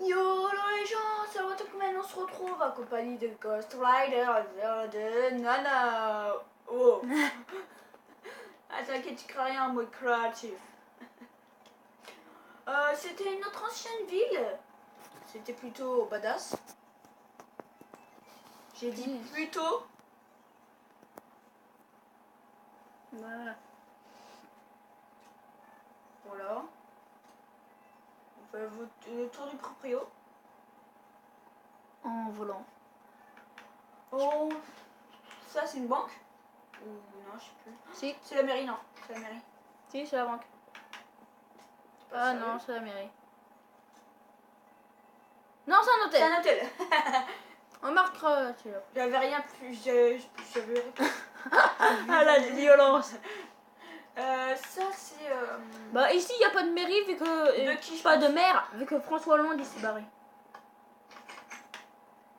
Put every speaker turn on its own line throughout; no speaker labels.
Yo les gens, c'est le retour. Maintenant on se retrouve en compagnie de Ghost Rider de Nana. Oh. Ah t'inquiète, tu crées rien en mode créatif. C'était notre ancienne ville. C'était plutôt badass. J'ai dit plutôt. Voilà. Voilà. On fait le tour du proprio.
En volant.
Oh, ça c'est une banque? Ou non, je sais plus.
Si,
C'est la mairie, non. C'est la mairie.
si, c'est la banque.
Pas
Ah
sérieux.
non, c'est la mairie. Non, c'est un
C'est
hôtel.
un hôtel.
On marquera celui-là.
J'avais rien plus. J'avais.
Ah la violence.
Ça c'est.
Bah ici il n'y a pas de mairie vu que...
De qui, je
pas
pense.
de maire vu que François Hollande il s'est barré.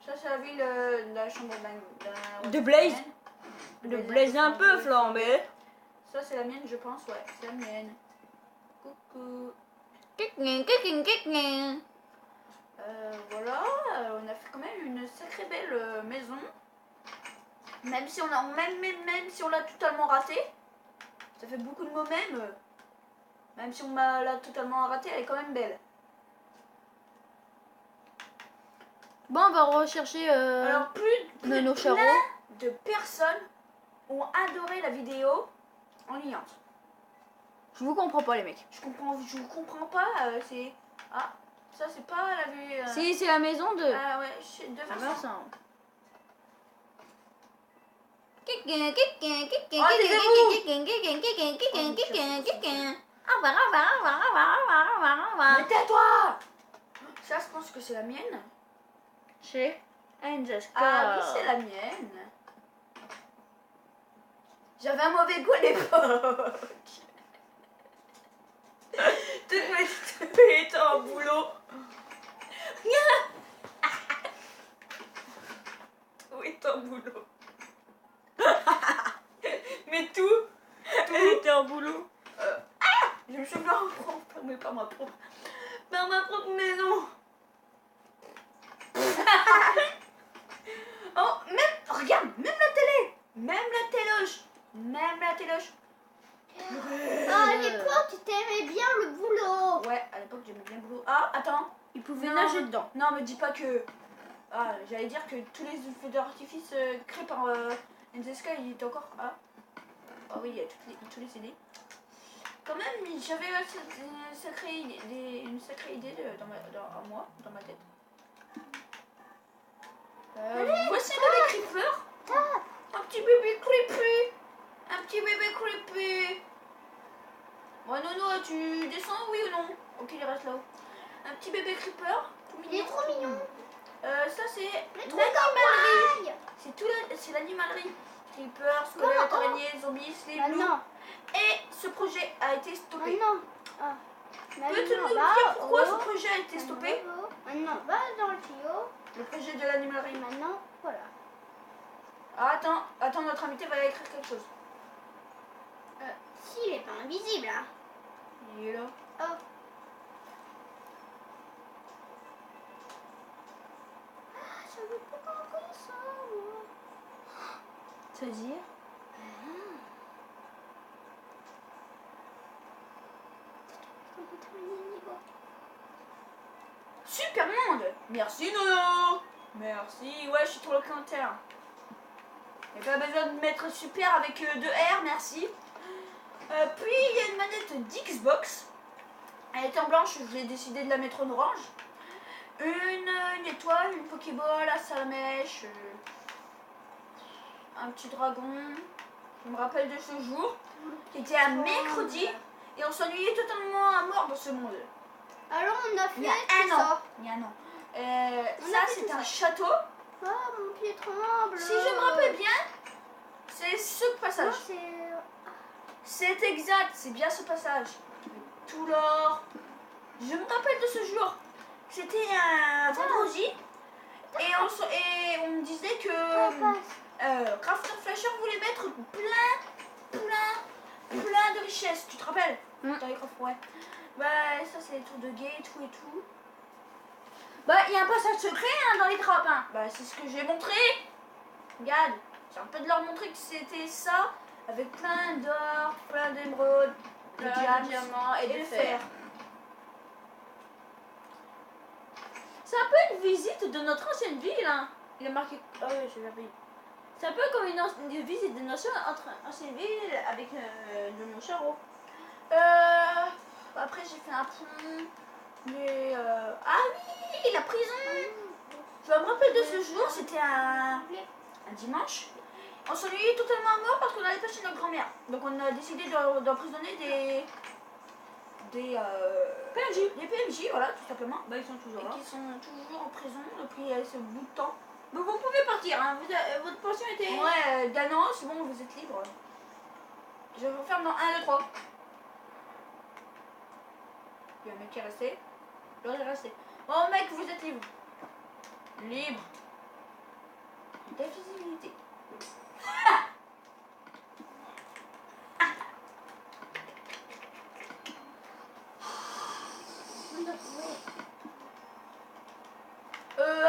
Ça c'est la ville de la chambre
De Blaise. De Blaise un peu flambé.
Ça c'est la mienne, je pense, ouais. C'est la mienne. Coucou. Voilà, on a fait quand même une sacrée belle maison. Même si on a même si on l'a totalement raté, ça fait beaucoup de mots même si on l'a totalement raté, elle est quand même belle.
Bon, on va rechercher
Alors
nos charros.
de personnes ont adoré la vidéo en liante.
Je vous comprends pas les mecs.
Je vous comprends pas, c'est ça c'est pas la vue.
Si, c'est la maison de...
Ah ouais, de
Ah,
Vincent.
Vincent.
Mais tais-toi! Ça, je pense que c'est la mienne.
Chez Angel
Ah oui, c'est la mienne. J'avais un mauvais goût à l'époque. Toutes mes cheveux étaient en boulot. Tout est en boulot. Mais tout
était en boulot.
Je me suis fait mais pas ma propre. Par ma propre maison. Oh, regarde, même la télé. Même la téloche. Même la téloche.
Ah, à l'époque, tu t'aimais bien le boulot.
Ouais, à l'époque j'aimais bien le boulot. Ah, attends.
Il pouvait
Non.
nager dedans.
Non, me dis pas que... Ah, j'allais dire que tous les feux d'artifice créés par NZSK, il est encore... Ah, oui, il y a tous les CD. Quand même, j'avais une sacrée idée dans ma tête. Voici bébé Creeper. Un petit bébé creepy. Un petit bébé creepy. Bon, Nono, tu descends, oui ou non? Ok, il reste là-haut. Un petit bébé creeper. Tout
Il est trop mignon.
Ça, c'est
Il est trop
l'animalerie.
kawaii.
C'est l'animalerie. Creeper, squelette,
Oh.
araignée, zombies, slip, loup.
Maintenant.
Et ce projet a été stoppé.
Maintenant. Ah.
Peux-tu nous
va
dire pourquoi ce
au-
projet a été stoppé?
Maintenant, va dans le tuyau.
Le projet de l'animalerie.
Et maintenant, voilà.
Ah, attends, notre invité va écrire quelque chose.
S'il est pas invisible, hein.
Il est là.
Oh. Ah, je veux pas comme ça, moi.
C'est-à-dire
On peut terminer le niveau.
Super monde. Merci Nono. Merci. Ouais, je suis trop le commentaire. Il n'y a pas besoin de mettre super avec 2 R, merci. Puis il y a une manette d'Xbox. Elle était en blanche, j'ai décidé de la mettre en orange. Une étoile, une Pokéball, à Salamèche, un petit dragon. Je me rappelle de ce jour, qui était un mercredi, et on s'ennuyait totalement à mort dans ce monde.
Alors, on a fait
Il y a
tout
un an.
ça.
Il y a un an.
On
Ça,
a fait
c'est
tout
un
ça.
château.
Ah, mon pied tremble.
Si je me rappelle bien, c'est ce passage.
Non, c'est...
C'est exact, c'est bien ce passage. Tout l'or. Je me rappelle de ce jour. C'était un vendredi. Et on me disait que
Ça passe.
Crafter VHS, tu te rappelles?
Mm.
Dans les coffres, ouais. Bah, ça, c'est les tours de gate, tout et tout.
Bah, il y a un passage secret hein, dans les trappes. Hein.
Bah, c'est ce que j'ai montré. Regarde, j'ai un peu de leur montrer que c'était ça, avec plein d'or, plein d'émeraudes, de diamants
et
et de fer.
C'est un peu une visite de notre ancienne ville. Hein. Il a marqué. Ah oui, je l'ai appris. C'est un peu comme une visite de notre ancienne ville avec de nos charreaux.
Après, j'ai fait un pont. Mais ah oui, la prison. Je me rappelle de ce jour, c'était un dimanche. On s'ennuyait totalement à mort parce qu'on n'allait pas chez notre grand-mère. Donc on a décidé d'emprisonner des
PNJ.
des PNJ, voilà, tout simplement.
Bah, ils sont toujours
Et
là.
qui sont toujours en prison depuis ce bout de temps.
Mais vous pouvez partir. Hein. Votre pension était.
Ouais, d'un an, c'est bon, vous êtes libre. Je vous ferme dans 1, 2, 3. Il y a un mec qui est resté. L'autre est resté. Bon, mec, vous êtes libre. Libre. D'invisibilité.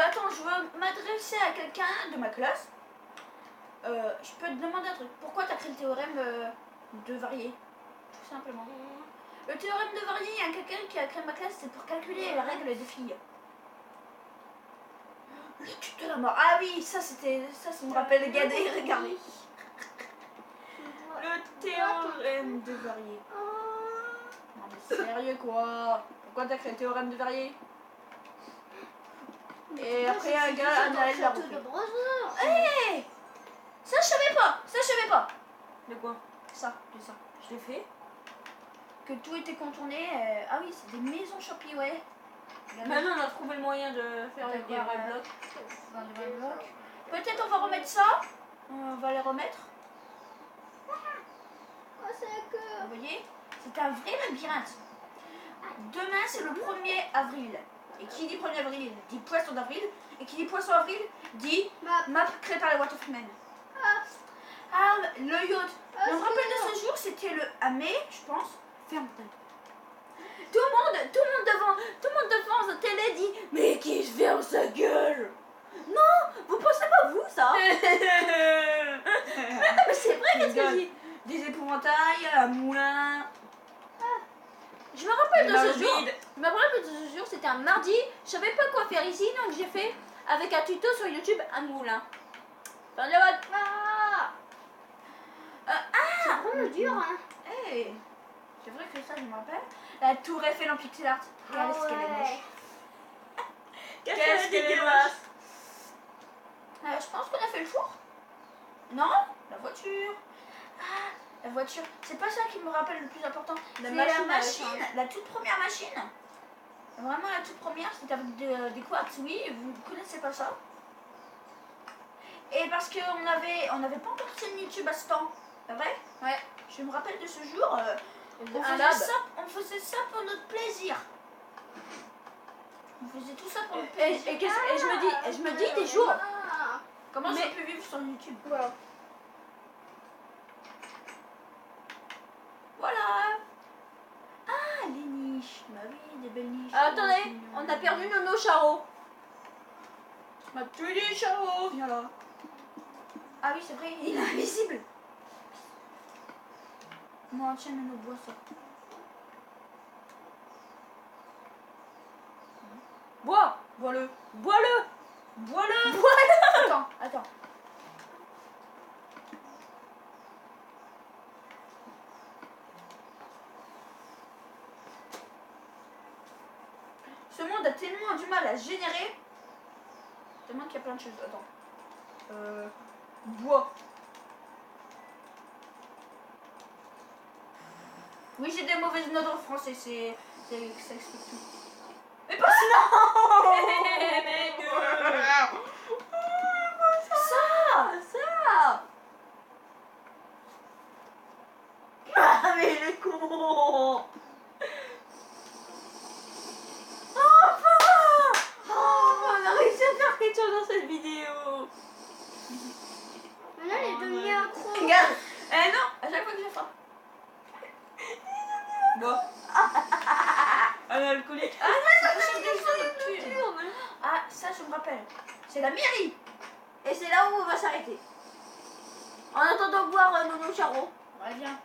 Attends, je veux m'adresser à quelqu'un de ma classe. Je peux te demander un truc. Pourquoi tu as créé le théorème de varier? Tout simplement. Le théorème de varier, il y a quelqu'un qui a créé ma classe, c'est pour calculer la règle des filles. Le truc de la mort. Ah oui, ça me rappelle Gadé, regardez. Le théorème de varier. Non mais sérieux quoi? Pourquoi t'as créé le théorème de varier? Et après un gars, Anaël l'a repris. Hé, ça je savais pas, ça je savais pas.
De quoi?
Ça, je l'ai fait. Que tout était contourné. Ah oui, c'est des maisons Shopee, ouais.
Maintenant, on a trouvé le moyen de faire des vrais blocs.
Peut-être on va remettre ça. On va les remettre. Vous voyez, c'est un vrai labyrinthe. Demain, c'est le 1er avril. Et qui dit 1er avril dit poisson d'avril. Et qui dit poisson avril dit map créée par les Waterfreemen. Ah, le yacht. Je me rappelle de ce jour, c'était le à mai, je pense. Ferme ta gueule. Tout le monde devant sa télé dit mais qui se ferme sa gueule.
Non, vous pensez pas vous ça?
Mais c'est vrai, qu'est-ce que je dis? Des épouvantails, un moulin.
Je me rappelle de ce jour. Je me rappelle de ce jour, c'était un mardi. Je savais pas quoi faire ici, donc j'ai fait avec un tuto sur YouTube un moulin. Fin de la vote.
C'est vraiment dur, hein.
Hey, c'est vrai que ça, je me rappelle. La tour Eiffel en pixel art. Regardez ce qu'elle est moche.
Qu'est-ce qu'elle est moche.
Je pense qu'on a fait le tour. Non, la voiture. Ah, la voiture. C'est pas ça qui me rappelle le plus important. C'est la machine, la toute première machine. Vraiment la toute première, c'était avec des quartz. Oui, vous ne connaissez pas ça. Et parce qu'on n'avait pas encore de chaîne YouTube à ce temps. C'est vrai? Ouais. Je me rappelle de ce jour. On faisait ça pour notre plaisir. On faisait tout ça pour notre plaisir.
Et je me dis des jours.
Comment j'ai pu vivre sur YouTube? Voilà. Ah, les niches. Bah oui, des belles niches.
Attendez, on a perdu nos charreaux.
On a tué les charreaux. Viens là. Ah oui, c'est vrai, il est invisible. Non, tiens, nos bois ça.
Bois.
Bois-le.
Bois-le.
Bois-le.
Bois-le.
Attends. Ce monde a tellement du mal à se générer. Tellement qu'il y a plein de choses. Attends. Bois. Oui, j'ai des mauvaises notes en français, ça explique tout. Mais pas
Ça.
Ah, mais le con.
On a réussi à faire quelque chose dans cette vidéo.
Maintenant, elle est devenue accro.
Regarde. Eh non, à chaque fois que je fais. Bon. Un alcoolique. Ah non, ah, ça je me rappelle. C'est la mairie.
Et c'est là où on va s'arrêter. En attendant de voir Nono Charo.
Ouais, viens.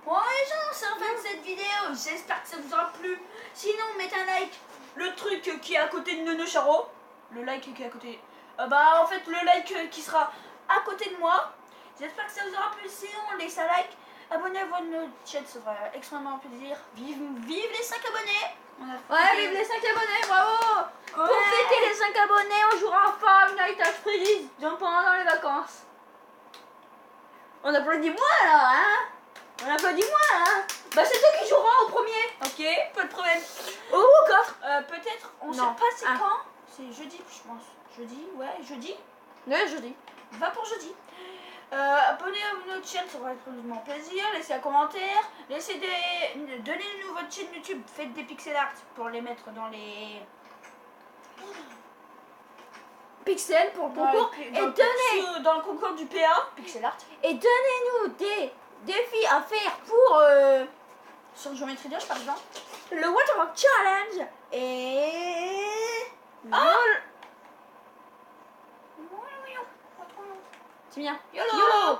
Bon les gens, c'est la fin de cette vidéo. J'espère que ça vous aura plu. Sinon, mettez un like. Le truc qui est à côté de Nono Charo. Le like qui est à côté. Bah en fait le like qui sera à côté de moi. J'espère que ça vous aura plu. Sinon, laissez un like. Abonnez-vous à notre chaîne, ça fera extrêmement plaisir. Vive les 5 abonnés.
Ouais, vive les 5 abonnés, bravo. Pour fêter les 5 abonnés, on jouera à Five Nights at Freddy's pendant les vacances. On applaudit moi là, hein. On applaudit moi, hein. Bah c'est toi qui jouera au premier.
Ok, pas de problème.
Au coffre.
Peut-être, on sait
Non.
pas c'est
Ah.
quand. C'est jeudi, je pense. Jeudi, ouais, jeudi.
Ouais, jeudi.
Va pour jeudi. Abonnez-vous à notre chaîne, ça va être vraiment plaisir. Laissez un commentaire. Donnez-nous votre chaîne YouTube. Faites des pixel art pour les mettre dans les
Pixel pour le concours.
dans le concours du PA. Pixel art.
Et donnez-nous des défis à faire pour
Sur Geometry Dash par exemple.
le Watermark Challenge. Et...
Ah
C'est bien.
YOLO.
YOLO.